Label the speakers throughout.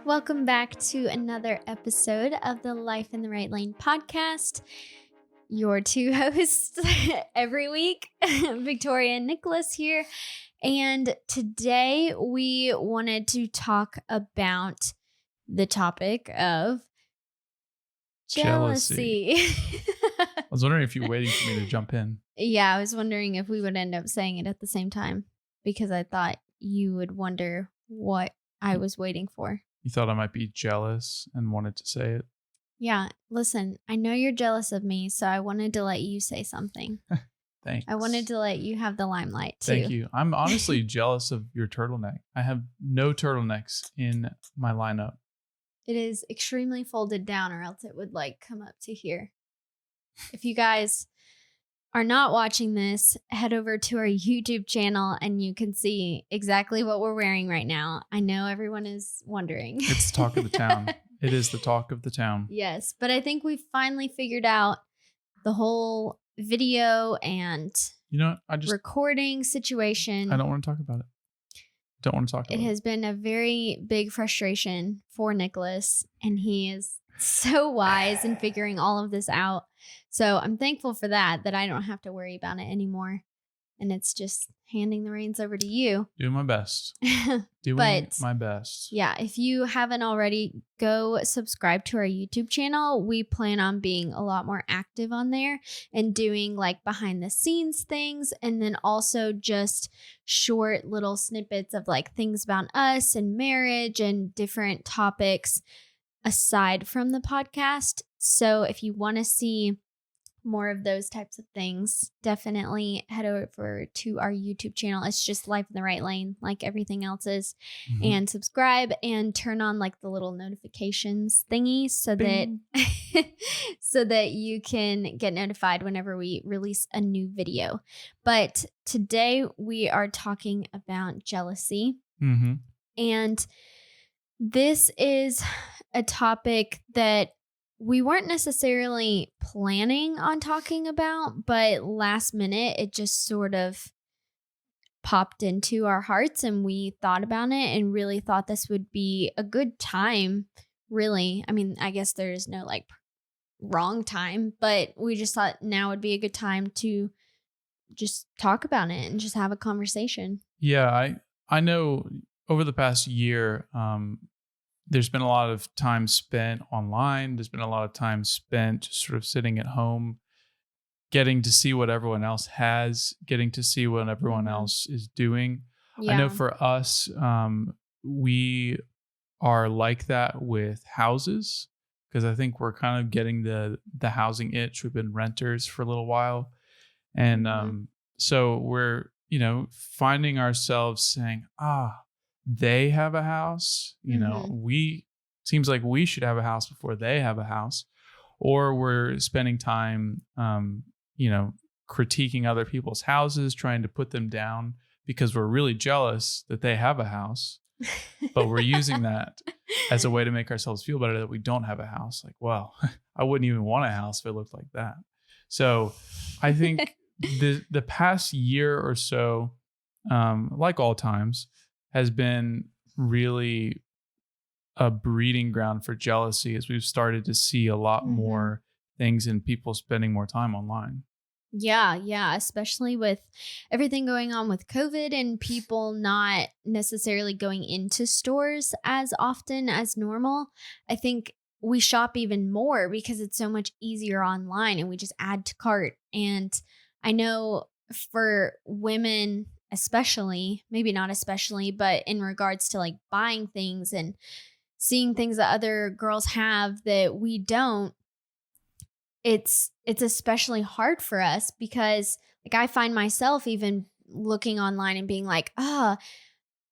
Speaker 1: Welcome back to another episode of the Life in the Right Lane podcast. Your two hosts every week, Victoria and Nicholas here. And today we wanted to talk about the topic of jealousy.
Speaker 2: I was wondering if you were waiting for me to jump in.
Speaker 1: Yeah, I was wondering if we would end up saying it at the same time because I thought you would wonder what I was waiting for.
Speaker 2: You thought I might be jealous and wanted to say it?
Speaker 1: Yeah, listen, I know you're jealous of me, so I wanted to let you say something.
Speaker 2: Thanks.
Speaker 1: I wanted to let you have the limelight too.
Speaker 2: Thank you. I'm honestly jealous of your turtleneck. I have no turtlenecks in my lineup.
Speaker 1: It is extremely folded down or else it would come up to here. If you guys are not watching this, head over to our YouTube channel and you can see exactly what we're wearing right now. I know everyone is wondering.
Speaker 2: It's the talk of the town. It is the talk of the town.
Speaker 1: Yes, but I think we finally figured out the whole video and recording situation.
Speaker 2: I don't want to talk about it. Don't want to talk about it.
Speaker 1: It has been a very big frustration for Nicholas, and he is so wise in figuring all of this out. So I'm thankful for that I don't have to worry about it anymore. And it's just handing the reins over to you.
Speaker 2: Doing my best. My best.
Speaker 1: Yeah, if you haven't already, go subscribe to our YouTube channel. We plan on being a lot more active on there and doing behind the scenes things. And then also just short little snippets of things about us and marriage and different topics aside from the podcast. So if you want to see more of those types of things, definitely head over to our YouTube channel. It's just Life in the Right Lane, like everything else is. Mm-hmm. And subscribe and turn on the little notifications thingy so that you can get notified whenever we release a new video. But today we are talking about jealousy.
Speaker 2: Mm-hmm.
Speaker 1: And this is a topic that we weren't necessarily planning on talking about, but last minute it just sort of popped into our hearts and we thought about it and really thought this would be a good time, really. I mean, I guess there is no wrong time, but we just thought now would be a good time to just talk about it and just have a conversation.
Speaker 2: Yeah, I know over the past year, there's been a lot of time spent online. There's been a lot of time spent just sort of sitting at home, getting to see what everyone else has, getting to see what everyone else is doing. Yeah. I know for us, we are like that with houses because I think we're kind of getting the housing itch. We've been renters for a little while. And so we're, finding ourselves saying, they have a house, seems like we should have a house before they have a house, or we're spending time, critiquing other people's houses, trying to put them down because we're really jealous that they have a house, but we're using that as a way to make ourselves feel better that we don't have a house. Well, I wouldn't even want a house if it looked like that. So I think the past year or so, like all times, has been really a breeding ground for jealousy as we've started to see a lot more things and people spending more time online.
Speaker 1: Yeah, especially with everything going on with COVID and people not necessarily going into stores as often as normal. I think we shop even more because it's so much easier online and we just add to cart. And I know for women, especially, maybe not especially, but in regards to buying things and seeing things that other girls have that we don't, it's especially hard for us because I find myself even looking online and being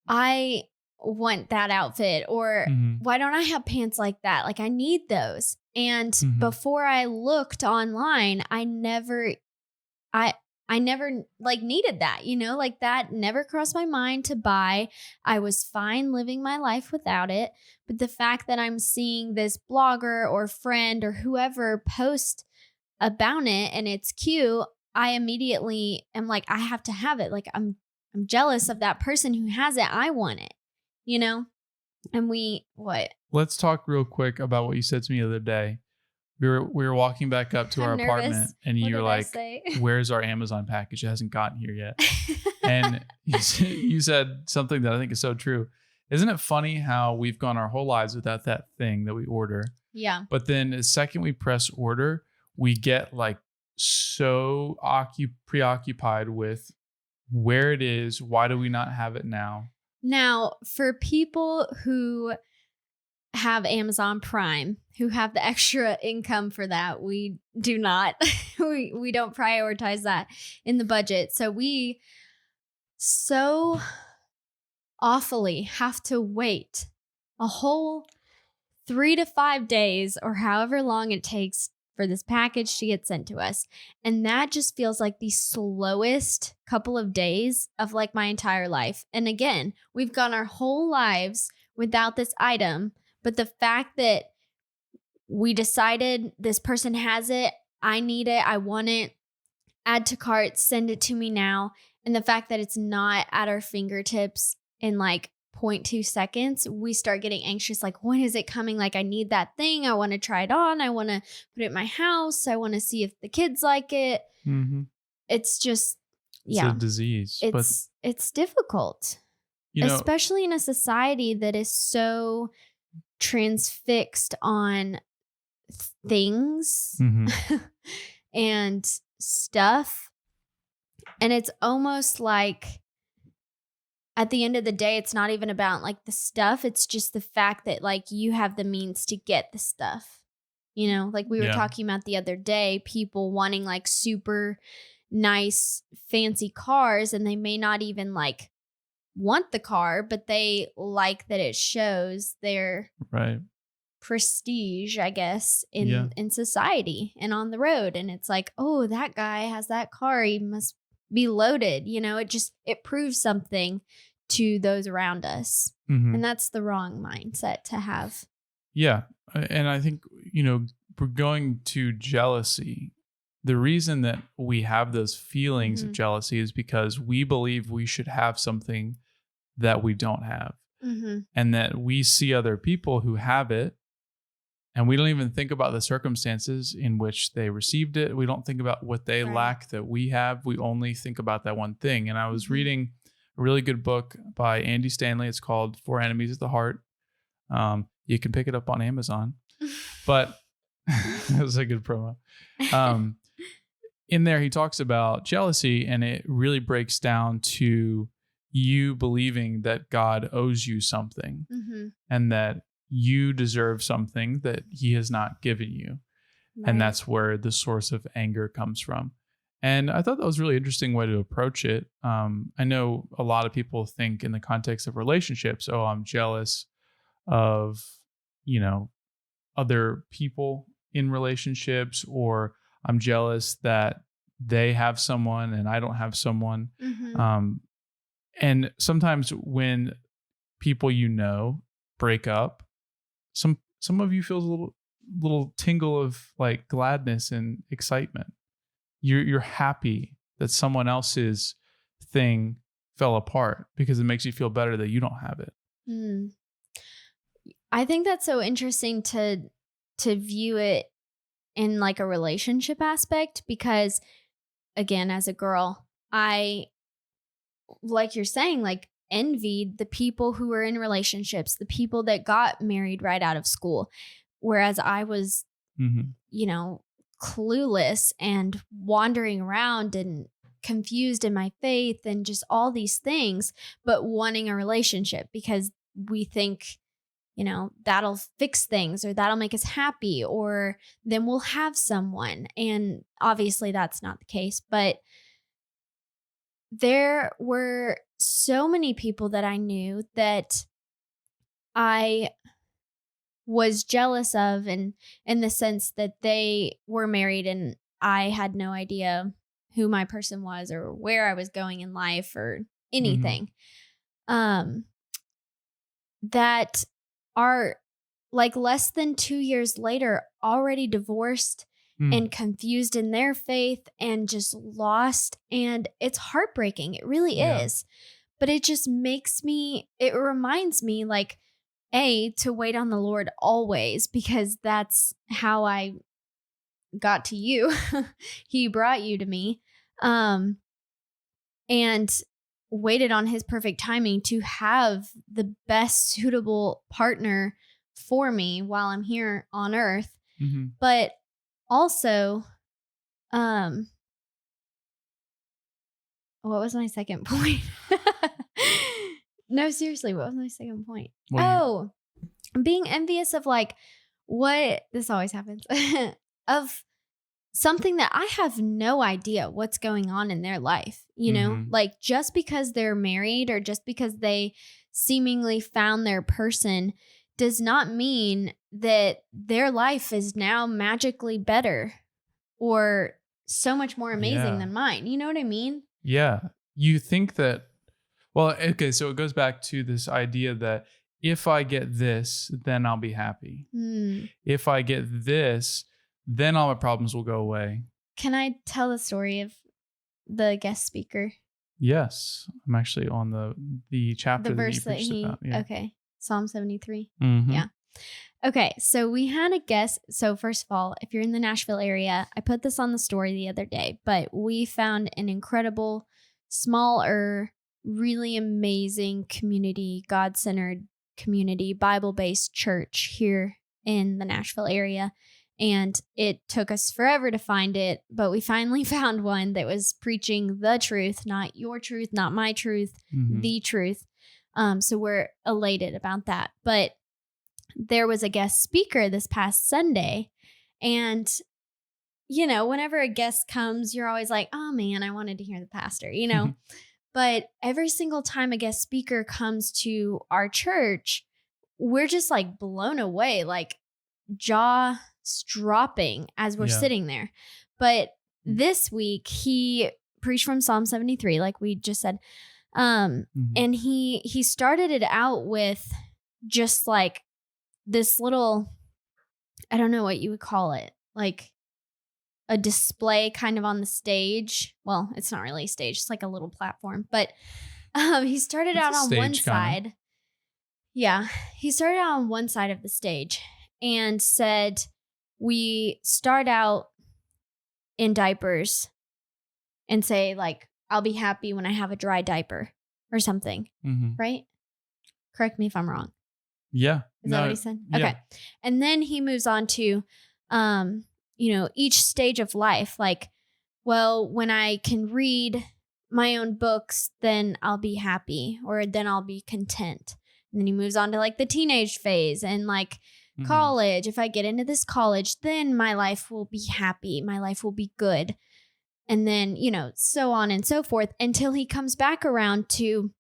Speaker 1: I want that outfit, or why don't I have pants like that? I need those. And before I looked online, I never needed that, that never crossed my mind to buy. I was fine living my life without it. But the fact that I'm seeing this blogger or friend or whoever post about it and it's cute, I immediately am I have to have it. I'm jealous of that person who has it. I want it, And what?
Speaker 2: Let's talk real quick about what you said to me the other day. We were walking back up to our
Speaker 1: I'm
Speaker 2: apartment,
Speaker 1: nervous.
Speaker 2: and
Speaker 1: What
Speaker 2: you're
Speaker 1: did I
Speaker 2: like,
Speaker 1: say?
Speaker 2: "Where's our Amazon package? It hasn't gotten here yet." And you said something that I think is so true. Isn't it funny how we've gone our whole lives without that thing that we order?
Speaker 1: Yeah.
Speaker 2: But then the second we press order, we get like so preoccupied with where it is. Why do we not have it now?
Speaker 1: Now, for people who have Amazon Prime, who have the extra income for that, we do not. we don't prioritize that in the budget. So we so awfully have to wait a whole 3 to 5 days or however long it takes for this package to get sent to us. And that just feels like the slowest couple of days of like my entire life. And again, we've gone our whole lives without this item, but the fact that we decided this person has it, I need it, I want it, add to cart, send it to me now. And the fact that it's not at our fingertips in like zero point 0.2 seconds, we start getting anxious. Like, when is it coming? Like, I need that thing. I want to try it on. I want to put it in my house. I want to see if the kids like it.
Speaker 2: Mm-hmm.
Speaker 1: It's just,
Speaker 2: It's a disease.
Speaker 1: It's difficult, especially in a society that is so transfixed on things
Speaker 2: mm-hmm.
Speaker 1: and stuff. And it's almost like at the end of the day, it's not even about like the stuff. It's just the fact that like you have the means to get the stuff, like we were talking about the other day, people wanting like super nice, fancy cars, and they may not even like want the car, but they like that it shows their prestige, I guess, in society and on the road. And it's like, oh, that guy has that car, he must be loaded. It proves something to those around us.
Speaker 2: Mm-hmm.
Speaker 1: And that's the wrong mindset to have.
Speaker 2: Yeah. And I think, we're going to jealousy. The reason that we have those feelings of jealousy is because we believe we should have something that we don't have. Mm-hmm. And that we see other people who have it, and we don't even think about the circumstances in which they received it. We don't think about what they lack that we have. We only think about that one thing. And I was reading a really good book by Andy Stanley. It's called Four Enemies of the Heart. You can pick it up on Amazon. But that was a good promo. In there, he talks about jealousy, and it really breaks down to you believing that God owes you something, and that you deserve something that he has not given you. Right. And that's where the source of anger comes from. And I thought that was a really interesting way to approach it. I know a lot of people think in the context of relationships, oh, I'm jealous of, other people in relationships, or I'm jealous that they have someone and I don't have someone. And sometimes when people break up, some of you feels a little tingle of like gladness and excitement. You're happy that someone else's thing fell apart because it makes you feel better that you don't have it.
Speaker 1: I think that's so interesting to view it in like a relationship aspect, because again, as a girl, I, like you're saying, like envied the people who were in relationships, the people that got married right out of school. Whereas I was, clueless and wandering around and confused in my faith and just all these things, but wanting a relationship because we think, that'll fix things, or that'll make us happy, or then we'll have someone. And obviously that's not the case, but there were so many people that I knew that I was jealous of, and in the sense that they were married and I had no idea who my person was or where I was going in life or anything. That are like less than 2 years later already divorced and confused in their faith and just lost. And it's heartbreaking. It really is. But it just it reminds me like to wait on the Lord always, because that's how I got to you. He brought you to me. And waited on his perfect timing to have the best suitable partner for me while I'm here on earth.
Speaker 2: Mm-hmm.
Speaker 1: But also, what was my second point? No, seriously, what was my second point? Being envious of like what this always happens of something that I have no idea what's going on in their life, you know,
Speaker 2: Mm-hmm.
Speaker 1: like just because they're married or just because they seemingly found their person does not mean that their life is now magically better or so much more amazing
Speaker 2: Yeah.
Speaker 1: than mine. You know what I mean?
Speaker 2: Yeah. You think that, well, okay, so it goes back to this idea that if I get this, then I'll be happy. If I get this, then all my problems will go away.
Speaker 1: Can I tell the story of the guest speaker?
Speaker 2: Yes. I'm actually on the chapter
Speaker 1: The
Speaker 2: that you
Speaker 1: verse that
Speaker 2: preached about. Yeah.
Speaker 1: okay. Psalm 73.
Speaker 2: Mm-hmm.
Speaker 1: Yeah. Okay, so we had a guest. So first of all, if you're in the Nashville area, I put this on the story the other day, but we found an incredible, smaller, really amazing community, God-centered community, Bible-based church here in the Nashville area. And it took us forever to find it, but we finally found one that was preaching the truth, not your truth, not my truth,
Speaker 2: Mm-hmm.
Speaker 1: the truth. So we're elated about that. But there was a guest speaker this past Sunday. And, you know, whenever a guest comes, you're always like, oh man, I wanted to hear the pastor, you know? But every single time a guest speaker comes to our church, we're just like blown away, like jaw dropping as we're sitting there. But this week he preached from Psalm 73, like we just said. And he started it out with just like this little, I don't know what you would call it, like a display kind of on the stage. Well, it's not really a stage, it's like a little platform. But he started out on one side. Yeah, he started out on one side of the stage and said, we start out in diapers and say like, I'll be happy when I have a dry diaper or something, right? Correct me if I'm wrong.
Speaker 2: Yeah.
Speaker 1: Is that what he said?
Speaker 2: Yeah.
Speaker 1: Okay. And then he moves on to, you know, each stage of life. Like, well, when I can read my own books, then I'll be happy, or then I'll be content. And then he moves on to like the teenage phase and like college. If I get into this college, then my life will be happy. My life will be good. And then, you know, so on and so forth until he comes back around to,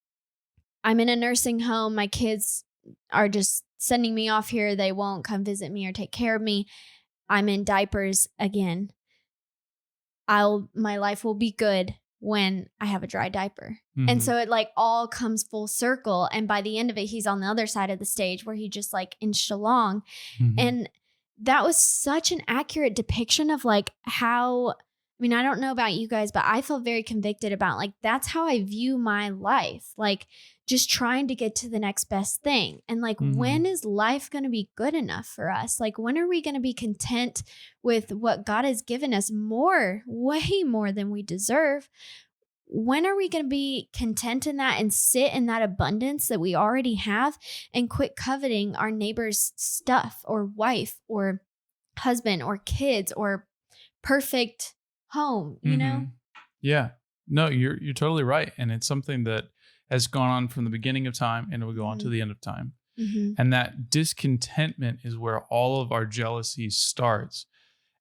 Speaker 1: I'm in a nursing home. My kids are just sending me off here. They won't come visit me or take care of me. I'm in diapers again. My life will be good when I have a dry diaper. And so it like all comes full circle. And by the end of it, he's on the other side of the stage where he just like inched along. And that was such an accurate depiction of like how, I mean, I don't know about you guys, but I feel very convicted about like, that's how I view my life. Like just trying to get to the next best thing. And like, when is life going to be good enough for us? Like, when are we going to be content with what God has given us more, way more than we deserve? When are we going to be content in that and sit in that abundance that we already have and quit coveting our neighbor's stuff or wife or husband or kids or perfect home, you know?
Speaker 2: Yeah. No, you're totally right. And it's something that has gone on from the beginning of time and it will go on to the end of time. And that discontentment is where all of our jealousy starts.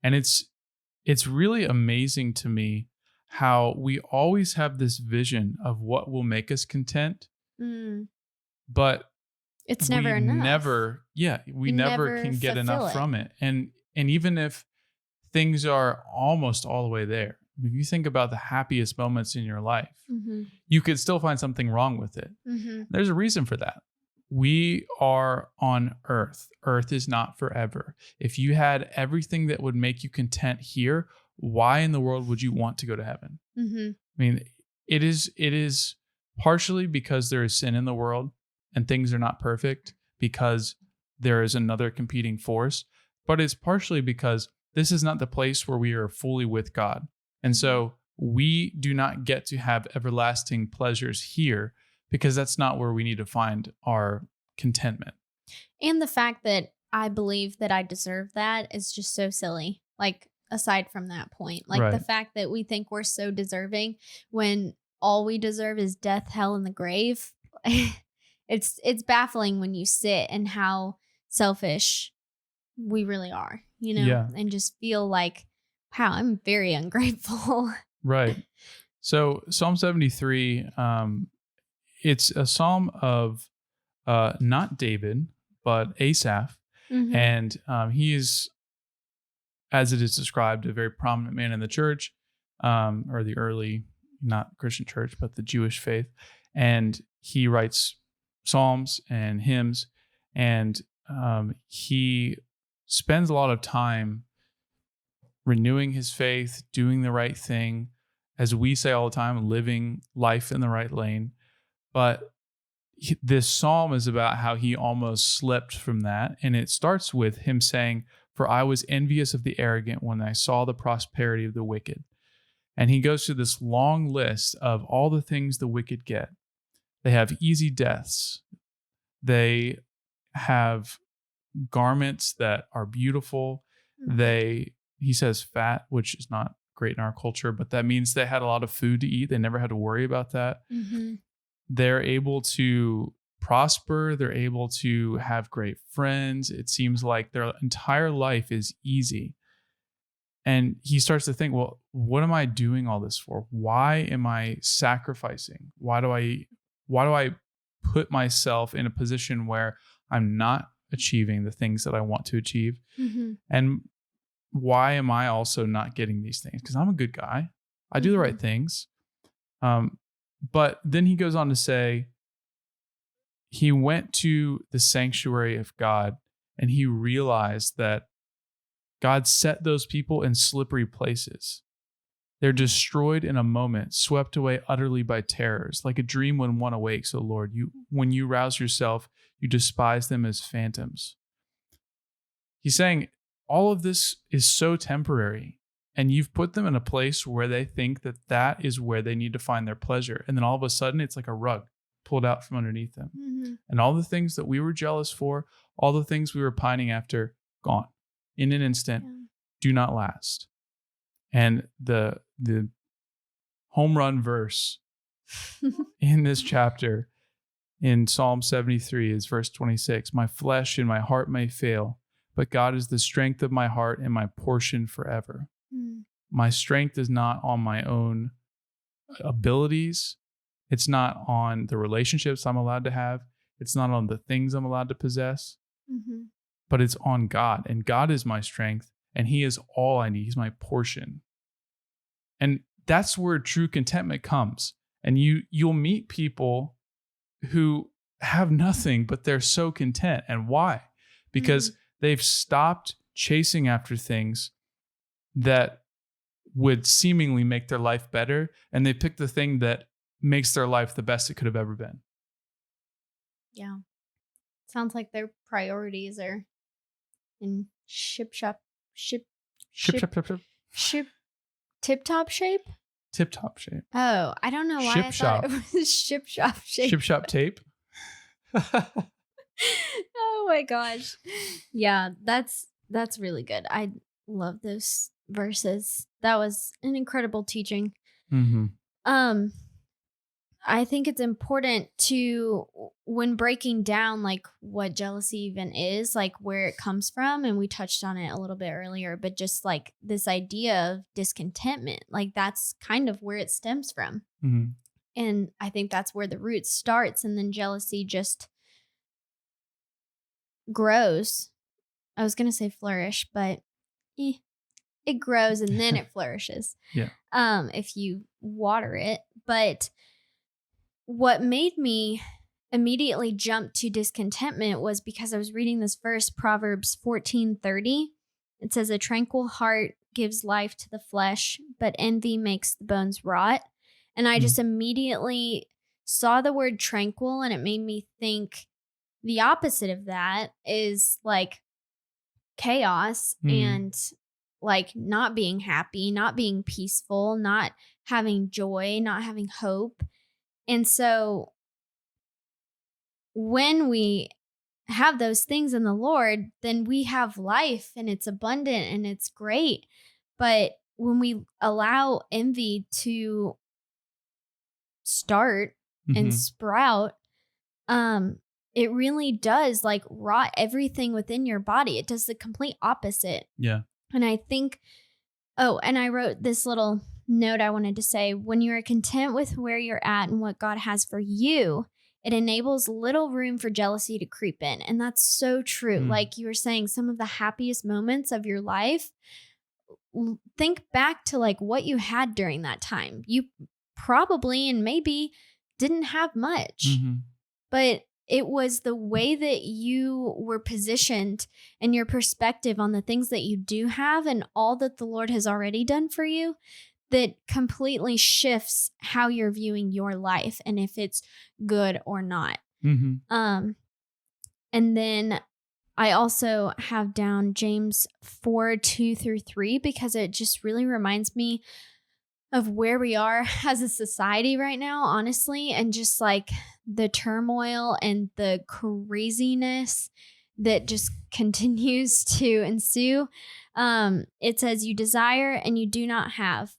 Speaker 2: And it's really amazing to me how we always have this vision of what will make us content, but
Speaker 1: it's never enough.
Speaker 2: We never can get enough from it. And even if things are almost all the way there, if you think about the happiest moments in your life, you could still find something wrong with it. There's a reason for that. We are on earth. Earth is not forever. If you had everything that would make you content here, why in the world would you want to go to heaven? I mean, it is partially because there is sin in the world and things are not perfect, because there is another competing force, but it's partially because this is not the place where we are fully with God. And so we do not get to have everlasting pleasures here because that's not where we need to find our contentment.
Speaker 1: And the fact that I believe that I deserve that is just so silly. Like, aside from that point, like the
Speaker 2: Right.
Speaker 1: fact that we think we're so deserving when all we deserve is death, hell, and the grave. It's baffling when you sit and how selfish we really are,
Speaker 2: Yeah.
Speaker 1: and just feel like, wow, I'm very ungrateful.
Speaker 2: Right. So Psalm 73, it's a psalm of not David, but Asaph.
Speaker 1: Hmm.
Speaker 2: And he is, as it is described, a very prominent man in the church, or the early, not Christian church, but the Jewish faith. And he writes psalms and hymns, and he spends a lot of time renewing his faith, doing the right thing, as we say all the time, living life in the right lane. But this psalm is about how he almost slipped from that. And it starts with him saying, "For I was envious of the arrogant when I saw the prosperity of the wicked." And he goes through this long list of all the things the wicked get. They have easy deaths. They have garments that are beautiful. He says fat, which is not great in our culture, but that means they had a lot of food to eat. They never had to worry about that.
Speaker 1: Hmm.
Speaker 2: They're able to prosper. They're able to have great friends. It seems like their entire life is easy. And he starts to think, well, what am I doing all this for? Why am I sacrificing? Why do I put myself in a position where I'm not achieving the things that I want to achieve?
Speaker 1: Hmm.
Speaker 2: And why am I also not getting these things? Because I'm a good guy. I do the right things. But then he goes on to say, he went to the sanctuary of God and he realized that God set those people in slippery places. They're destroyed in a moment, swept away utterly by terrors, like a dream when one awakes, O Lord. When you rouse yourself, you despise them as phantoms. He's saying all of this is so temporary, and you've put them in a place where they think that that is where they need to find their pleasure. And then all of a sudden, it's like a rug pulled out from underneath them.
Speaker 1: Hmm.
Speaker 2: And all the things that we were jealous for, all the things we were pining after, gone in an instant, do not last. And the home run verse in this chapter in Psalm 73 is verse 26. My flesh and my heart may fail, but God is the strength of my heart and my portion forever. My strength is not on my own abilities. It's not on the relationships I'm allowed to have. It's not on the things I'm allowed to possess, but it's on God. And God is my strength, and He is all I need. He's my portion. And that's where true contentment comes. And you'll meet people who have nothing, but they're so content. And why? Because they've stopped chasing after things that would seemingly make their life better, and they picked the thing that makes their life the best it could have ever been.
Speaker 1: Yeah. Sounds like their priorities are in tip top shape.
Speaker 2: Tip top shape.
Speaker 1: Oh, I don't know why
Speaker 2: Ship
Speaker 1: I
Speaker 2: shop.
Speaker 1: thought it was ship shop shape.
Speaker 2: Ship shop tape.
Speaker 1: Oh my gosh. Yeah, that's really good. I love those verses. That was an incredible teaching. I think it's important to, when breaking down like what jealousy even is, like where it comes from, and we touched on it a little bit earlier, but just like this idea of discontentment, like that's kind of where it stems from. And I think that's where the root starts, and then jealousy just grows. I was going to say flourish, but it grows and then it flourishes.
Speaker 2: Yeah.
Speaker 1: If you water it. But what made me immediately jump to discontentment was because I was reading this verse, Proverbs 14:30. It says, a tranquil heart gives life to the flesh, but envy makes the bones rot. And I just immediately saw the word tranquil, and it made me think the opposite of that is like chaos
Speaker 2: Mm.
Speaker 1: and like not being happy, not being peaceful, not having joy, not having hope. And so when we have those things in the Lord, then we have life and it's abundant and it's great. But when we allow envy to start and
Speaker 2: Mhm.
Speaker 1: sprout, um, it really does like rot everything within your body. It does the complete opposite.
Speaker 2: Yeah.
Speaker 1: And I think, oh, and I wrote this little note I wanted to say when you are content with where you're at and what God has for you, it enables little room for jealousy to creep in. And that's so true.
Speaker 2: Mm.
Speaker 1: Like you were saying, some of the happiest moments of your life, think back to like what you had during that time. You probably and maybe didn't have much,
Speaker 2: Mhm.
Speaker 1: but it was the way that you were positioned and your perspective on the things that you do have and all that the Lord has already done for you that completely shifts how you're viewing your life and if it's good or not.
Speaker 2: Mhm.
Speaker 1: Um and then I also have down James 4:2-3 because it just really reminds me of where we are as a society right now, honestly, and just like the turmoil and the craziness that just continues to ensue. It says, "You desire and you do not have,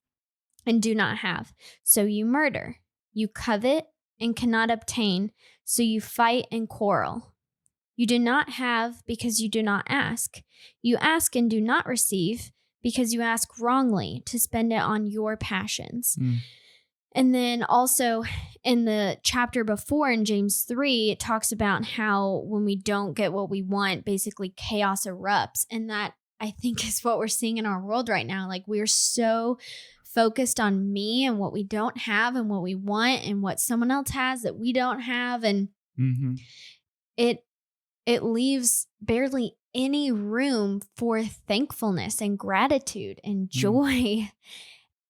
Speaker 1: and do not have. So you murder. You covet and cannot obtain. So you fight and quarrel. You do not have because you do not ask. You ask and do not receive because you ask wrongly to spend it on your passions."
Speaker 2: Mm.
Speaker 1: And then also in the chapter before in James 3, it talks about how when we don't get what we want, basically chaos erupts. And that I think is what we're seeing in our world right now. Like we're so focused on me and what we don't have and what we want and what someone else has that we don't have. And
Speaker 2: Mhm.
Speaker 1: it it leaves barely any room for thankfulness and gratitude and
Speaker 2: Mm.
Speaker 1: joy.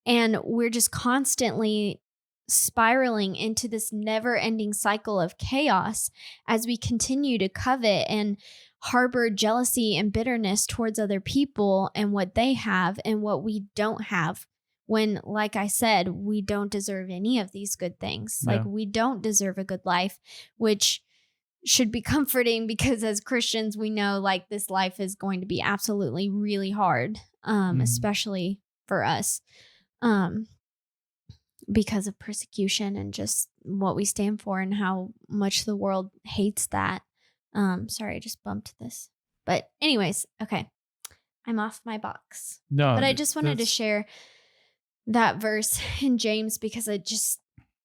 Speaker 1: And we're just constantly spiraling into this never ending cycle of chaos as we continue to covet and harbor jealousy and bitterness towards other people and what they have and what we don't have. When, like I said, we don't deserve any of these good things. Like
Speaker 2: Yeah.
Speaker 1: we don't deserve a good life, which should be comforting because as Christians, we know like this life is going to be absolutely really hard,
Speaker 2: Mhm.
Speaker 1: especially for us. Um, because of persecution and just what we stand for and how much the world hates that. Sorry, I just bumped this. But anyways, okay. I'm off my box.
Speaker 2: No,
Speaker 1: But I just wanted to
Speaker 2: that's
Speaker 1: share that verse in James because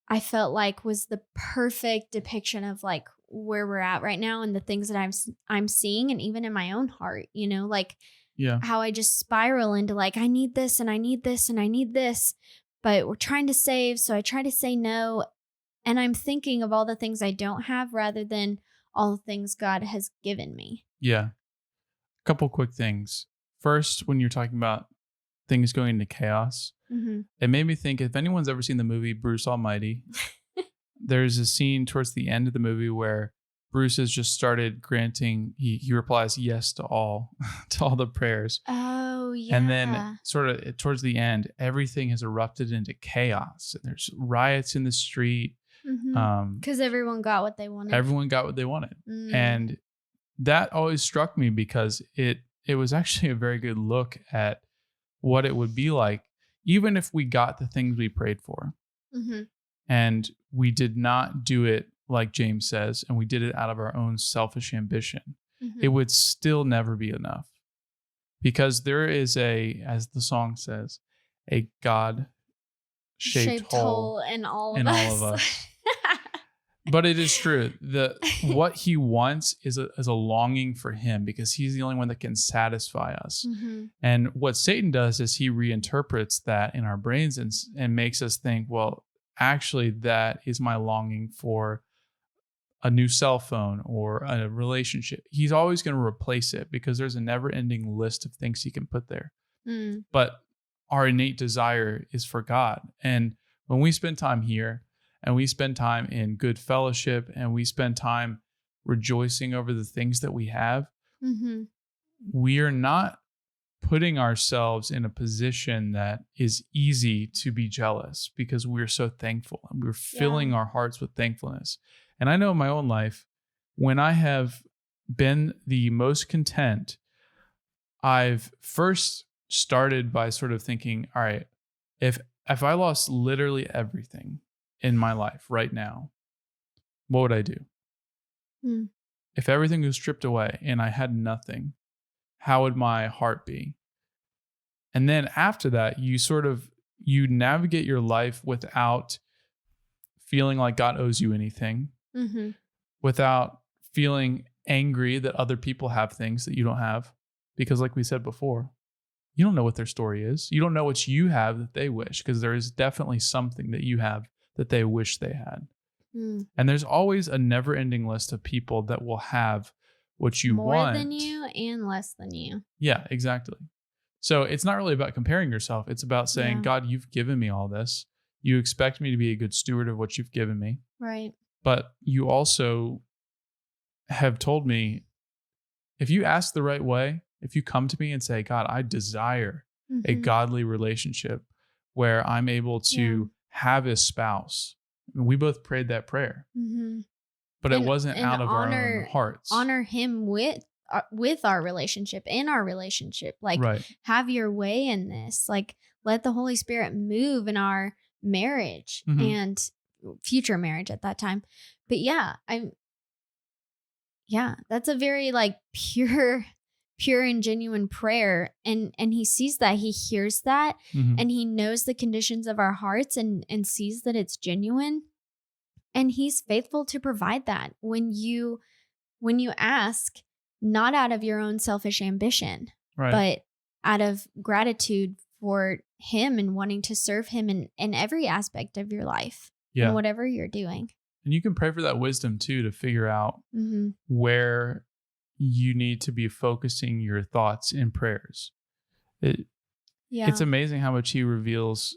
Speaker 1: I felt like was the perfect depiction of like where we're at right now and the things that I'm seeing and even in my own heart, like
Speaker 2: yeah.
Speaker 1: how I just spiral into like I need this and I need this and I need this, but we're trying to save, so I try to say no and I'm thinking of all the things I don't have rather than all the things God has given me.
Speaker 2: Yeah. Couple quick things. First, when you're talking about things going into chaos,
Speaker 1: Mhm.
Speaker 2: it made me think if anyone's ever seen the movie Bruce Almighty, there's a scene towards the end of the movie where Bruce has just started granting, he replies yes to all, to all the prayers.
Speaker 1: Oh,
Speaker 2: And then,
Speaker 1: yeah.
Speaker 2: sort of towards the end, everything has erupted into chaos. There's riots in the street.
Speaker 1: Mhm.
Speaker 2: Um,
Speaker 1: Cuz everyone got what they wanted.
Speaker 2: Everyone got what they wanted.
Speaker 1: Mm.
Speaker 2: And that always struck me because it was actually a very good look at what it would be like, even if we got the things we prayed for
Speaker 1: Mhm.
Speaker 2: and we did not do it like James says, and we did it out of our own selfish ambition, it
Speaker 1: Mhm.
Speaker 2: would still never be enough because there is as the song says, a God shaped
Speaker 1: Shaped hole
Speaker 2: hole
Speaker 1: in all of
Speaker 2: in all of
Speaker 1: us.
Speaker 2: us. But it is true. What he wants is a longing for him because he's the only one that can satisfy us.
Speaker 1: Mhm.
Speaker 2: And what Satan does is he reinterprets that in our brains and makes us think, well, actually, that is my longing for a new cell phone or a relationship. He's always going to replace it because there's a never ending list of things he can put there.
Speaker 1: Mm.
Speaker 2: But our innate desire is for God. And when we spend time here and we spend time in good fellowship and we spend time rejoicing over the things that we have,
Speaker 1: Mm-hmm.
Speaker 2: we are not putting ourselves in a position that is easy to be jealous because we're so thankful and we're filling our hearts with thankfulness. And I know in my own life, when I have been the most content, I've first started by sort of thinking, all right, if I lost literally everything in my life right now, what would I do?
Speaker 1: Mm.
Speaker 2: If everything was stripped away and I had nothing, how would my heart be? And then after that, you navigate your life without feeling like God owes you anything,
Speaker 1: Mm-hmm.
Speaker 2: without feeling angry that other people have things that you don't have. Because like we said before, you don't know what their story is. You don't know what you have that they wish, because there is definitely something that you have that they wish they had.
Speaker 1: Mm.
Speaker 2: And there's always a never-ending list of people that will have what you
Speaker 1: More
Speaker 2: want.
Speaker 1: than you and less than you.
Speaker 2: Yeah, exactly. So it's not really about comparing yourself. It's about saying, God, you've given me all this. You expect me to be a good steward of what you've given me.
Speaker 1: Right.
Speaker 2: But you also have told me, if you ask the right way, if you come to me and say, God, I desire a godly relationship where I'm able to have a spouse. We both prayed that prayer, but it wasn't out of our own hearts.
Speaker 1: Honor him with our relationship, in our relationship. Like, have your way in this. Like, let the Holy Spirit move in our marriage and future marriage at that time. But that's a very like pure and genuine prayer. And he sees that, he hears that, and he knows the conditions of our hearts and sees that it's genuine. And he's faithful to provide that when you ask, not out of your own selfish ambition, but out of gratitude for him and wanting to serve him in every aspect of your life and whatever you're doing.
Speaker 2: And you can pray for that wisdom too, to figure out where you need to be focusing your thoughts in prayers. It's amazing how much he reveals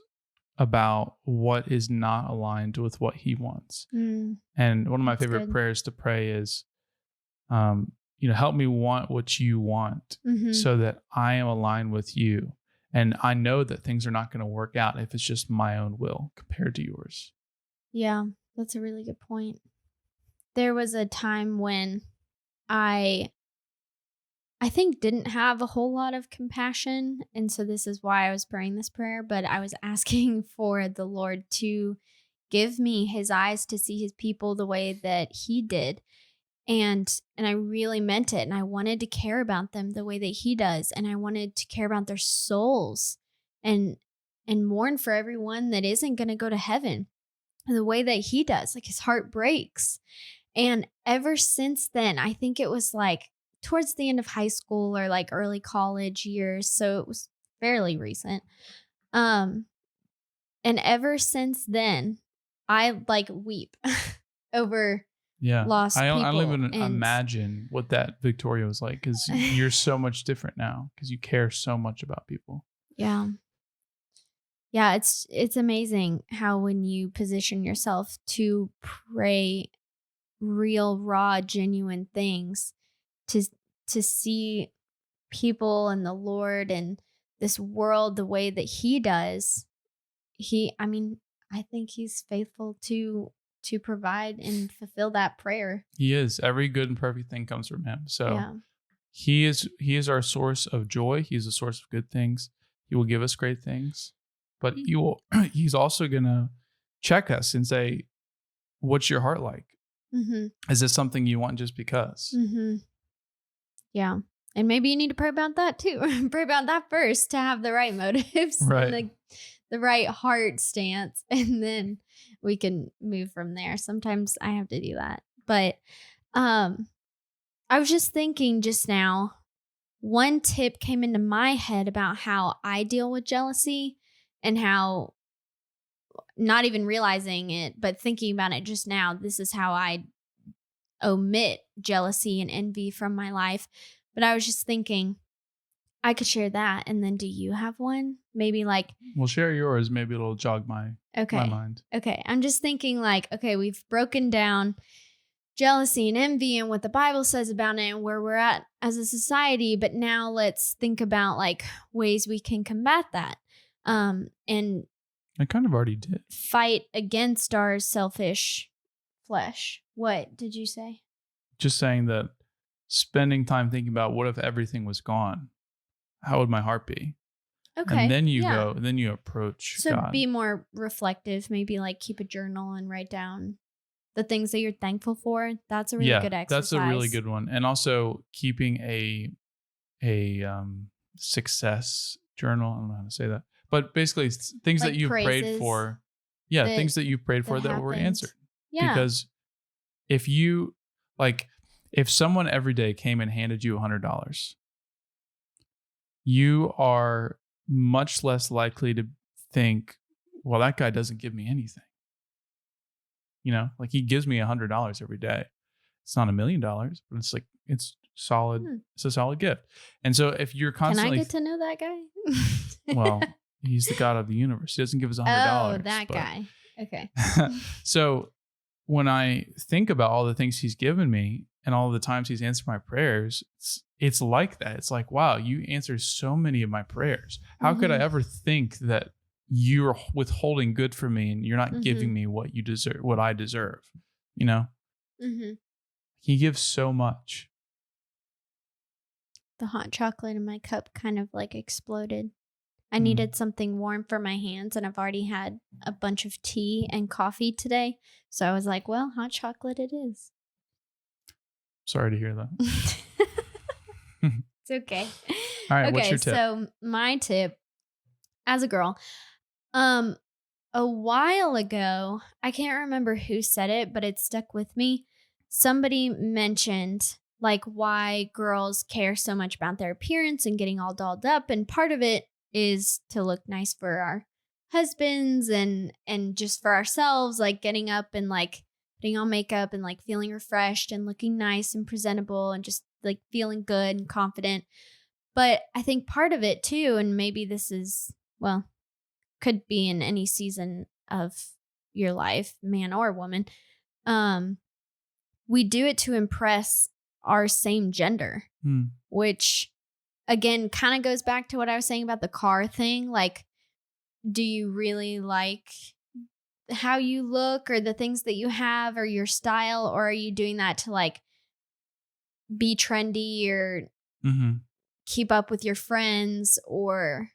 Speaker 2: about what is not aligned with what he wants. And one of my favorite prayers to pray is, help me want what you want so that I am aligned with you. And I know that things are not going to work out if it's just my own will compared to yours.
Speaker 1: Yeah, that's a really good point. There was a time when I think didn't have a whole lot of compassion. And so this is why I was praying this prayer, but I was asking for the Lord to give me his eyes to see his people the way that he did. And I really meant it. And I wanted to care about them the way that he does. And I wanted to care about their souls and mourn for everyone that isn't going to go to heaven the way that he does. Like, his heart breaks. And ever since then, I think it was like towards the end of high school or like early college years. So it was fairly recent. And ever since then, I like weep over lost people.
Speaker 2: I don't even imagine what that Victoria was like, because you're so much different now because you care so much about people.
Speaker 1: Yeah. Yeah, it's amazing how when you position yourself to pray real, raw, genuine things, to see people and the Lord and this world the way that he does, I think he's faithful to provide and fulfill that prayer.
Speaker 2: He is. Every good and perfect thing comes from him. So he is our source of joy. He's a source of good things. He will give us great things, but he's also going to check us and say, what's your heart like? Is this something you want just because?
Speaker 1: Yeah. And maybe you need to pray about that too. Pray about that first to have the right motives, and the right heart stance, and then we can move from there. Sometimes I have to do that. But I was just thinking just now, one tip came into my head about how I deal with jealousy, and how, not even realizing it, but thinking about it just now, this is how I omit jealousy and envy from my life. But I was just thinking I could share that. And then do you have one? Maybe like,
Speaker 2: we'll share yours. Maybe it'll jog my mind.
Speaker 1: Okay. I'm just thinking like, okay, we've broken down jealousy and envy and what the Bible says about it and where we're at as a society. But now let's think about like ways we can combat that. And
Speaker 2: I kind of already did.
Speaker 1: fight against our selfish flesh. What did you say?
Speaker 2: Just saying that spending time thinking about what if everything was gone? How would my heart be?
Speaker 1: Okay.
Speaker 2: And then you approach
Speaker 1: So
Speaker 2: God.
Speaker 1: be more reflective, maybe like keep a journal and write down the things that you're thankful for. That's a really good exercise.
Speaker 2: That's a really good one. And also keeping a success journal. I don't know how to say that. But basically things
Speaker 1: Like
Speaker 2: that you prayed
Speaker 1: praises
Speaker 2: for. Yeah,
Speaker 1: that-
Speaker 2: things that you prayed for that were
Speaker 1: happened.
Speaker 2: answered.
Speaker 1: Yeah.
Speaker 2: Because if someone every day came and handed you $100, you are much less likely to think, well, that guy doesn't give me anything. You know, like he gives me $100 every day. It's not $1 million, but it's like, it's solid. It's a solid gift. And so if you're constantly,
Speaker 1: Can I get to know that guy?
Speaker 2: well, he's the God of the universe. He doesn't give us $100.
Speaker 1: Oh, that guy. Okay.
Speaker 2: So when I think about all the things he's given me and all the times he's answered my prayers, it's like that. It's like, wow, you answer so many of my prayers. How could I ever think that you're withholding good from me and you're not giving me what you deserve, what I deserve? You know, he gives so much.
Speaker 1: The hot chocolate in my cup kind of like exploded. I needed something warm for my hands, and I've already had a bunch of tea and coffee today. So I was like, well, hot chocolate it is.
Speaker 2: Sorry to hear that.
Speaker 1: It's okay.
Speaker 2: All right,
Speaker 1: okay,
Speaker 2: what's your tip?
Speaker 1: So my tip as a girl, a while ago, I can't remember who said it, but it stuck with me. Somebody mentioned like why girls care so much about their appearance and getting all dolled up. And part of it is to look nice for our husbands and just for ourselves, like getting up and like putting on makeup and like feeling refreshed and looking nice and presentable and just like feeling good and confident. But I think part of it too, and maybe this is, well, could be in any season of your life, man or woman, we do it to impress our same gender, which again kind of goes back to what I was saying about the car thing. Like, do you really like how you look or the things that you have or your style, or are you doing that to like be trendy or keep up with your friends or,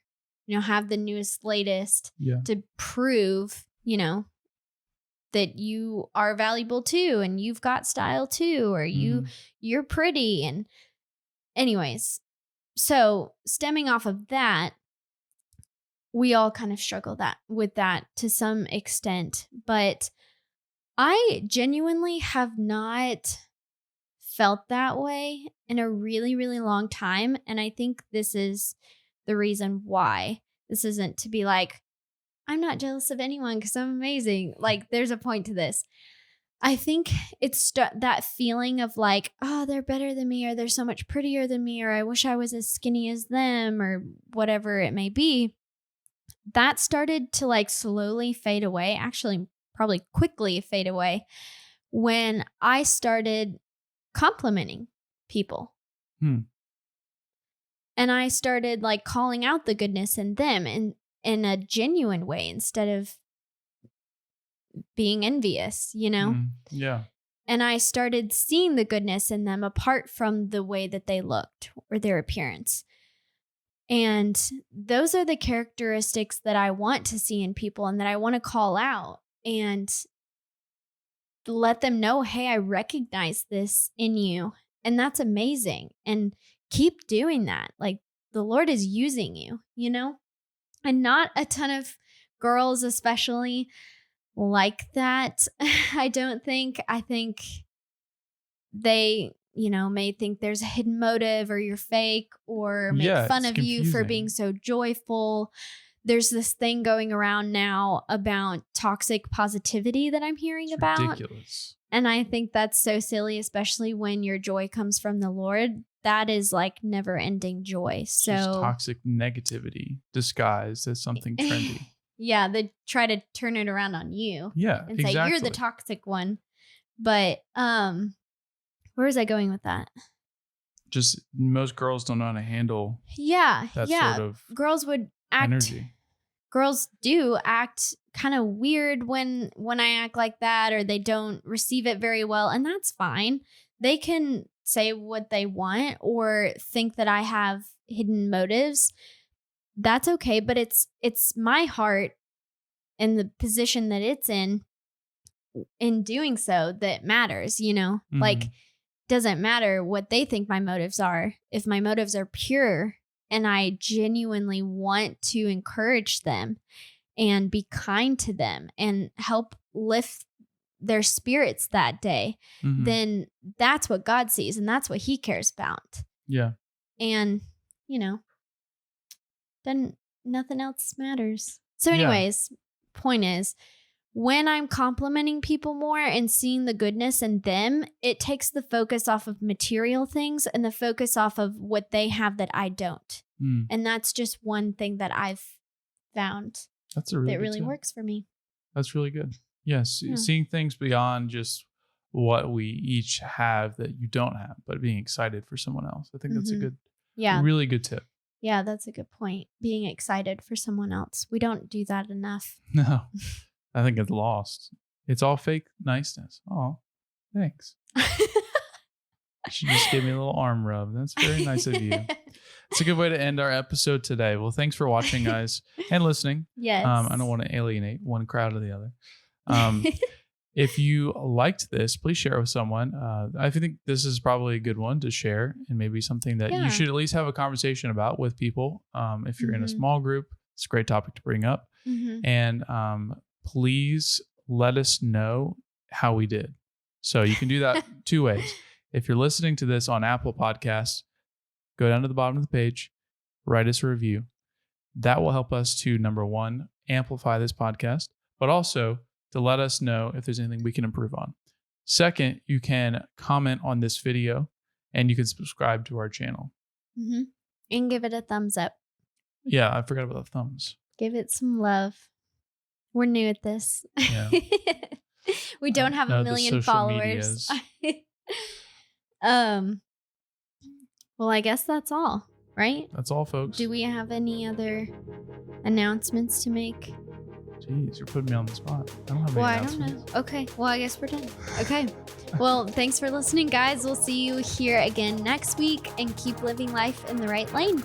Speaker 1: you know, have the newest, latest to prove, you know, that you are valuable too and you've got style too, or you're pretty. And anyways, so stemming off of that, we all kind of struggle with that to some extent, but I genuinely have not felt that way in a really, really long time. And I think this is the reason why. This isn't to be like, I'm not jealous of anyone because I'm amazing. Like, there's a point to this. I think it's that feeling of like, oh, they're better than me, or they're so much prettier than me, or I wish I was as skinny as them, or whatever it may be. That started to like slowly fade away, actually probably quickly fade away, when I started complimenting people. And I started like calling out the goodness in them and in a genuine way instead of being envious, you know?
Speaker 2: Yeah.
Speaker 1: And I started seeing the goodness in them apart from the way that they looked or their appearance. And those are the characteristics that I want to see in people and that I want to call out and let them know, hey, I recognize this in you. And that's amazing. And keep doing that. Like, the Lord is using you, you know? And not a ton of girls, especially, like that. I don't think. I think they, you know, may think there's a hidden motive or you're fake or make fun of you for being so joyful. There's this thing going around now about toxic positivity that I'm hearing about.
Speaker 2: Ridiculous.
Speaker 1: And I think that's so silly, especially when your joy comes from the Lord. That is like never ending joy. So
Speaker 2: just toxic negativity disguised as something trendy.
Speaker 1: Yeah, they try to turn it around on you.
Speaker 2: Yeah,
Speaker 1: and say you're the toxic one. But where was I going with that?
Speaker 2: Just most girls don't know how to handle
Speaker 1: Yeah.
Speaker 2: that
Speaker 1: Yeah.
Speaker 2: sort of
Speaker 1: Girls would act
Speaker 2: energy.
Speaker 1: Girls do act kind of weird when I act like that, or they don't receive it very well, and that's fine. They can say what they want or think that I have hidden motives. That's okay, but it's my heart and the position that it's in doing so that matters, you know? Like, doesn't matter what they think my motives are. If my motives are pure and I genuinely want to encourage them and be kind to them and help lift their spirits that day, then that's what God sees and that's what he cares about.
Speaker 2: Yeah.
Speaker 1: And, then nothing else matters. So anyways, point is, when I'm complimenting people more and seeing the goodness in them, it takes the focus off of material things and the focus off of what they have that I don't. And that's just one thing that I've found
Speaker 2: that really
Speaker 1: tip. Works for me.
Speaker 2: That's really good. Yes. Yeah. Seeing things beyond just what we each have that you don't have, but being excited for someone else. I think that's a good, really good tip.
Speaker 1: Yeah, that's a good point. Being excited for someone else. We don't do that enough.
Speaker 2: No, I think it's lost. It's all fake niceness. Oh, thanks. She just gave me a little arm rub. That's very nice of you. It's a good way to end our episode today. Well, thanks for watching, guys, and listening.
Speaker 1: Yes.
Speaker 2: I don't want to alienate one crowd or the other. If you liked this, please share it with someone. I think this is probably a good one to share and maybe something that you should at least have a conversation about with people. If you're in a small group, it's a great topic to bring up. And please let us know how we did. So you can do that two ways. If you're listening to this on Apple Podcasts, go down to the bottom of the page, write us a review. That will help us to, number one, amplify this podcast, but also to let us know if there's anything we can improve on. Second, you can comment on this video and you can subscribe to our channel.
Speaker 1: And give it a thumbs up.
Speaker 2: Yeah, I forgot about the thumbs.
Speaker 1: Give it some love. We're new at this.
Speaker 2: Yeah.
Speaker 1: We don't have a million followers. Well, I guess that's all, right?
Speaker 2: That's all, folks.
Speaker 1: Do we have any other announcements to make?
Speaker 2: Jeez, you're putting me on the spot. I don't have any announcements.
Speaker 1: I don't know. Okay. Well, I guess we're done. Okay. Well, thanks for listening, guys. We'll see you here again next week and keep living life in the right lane.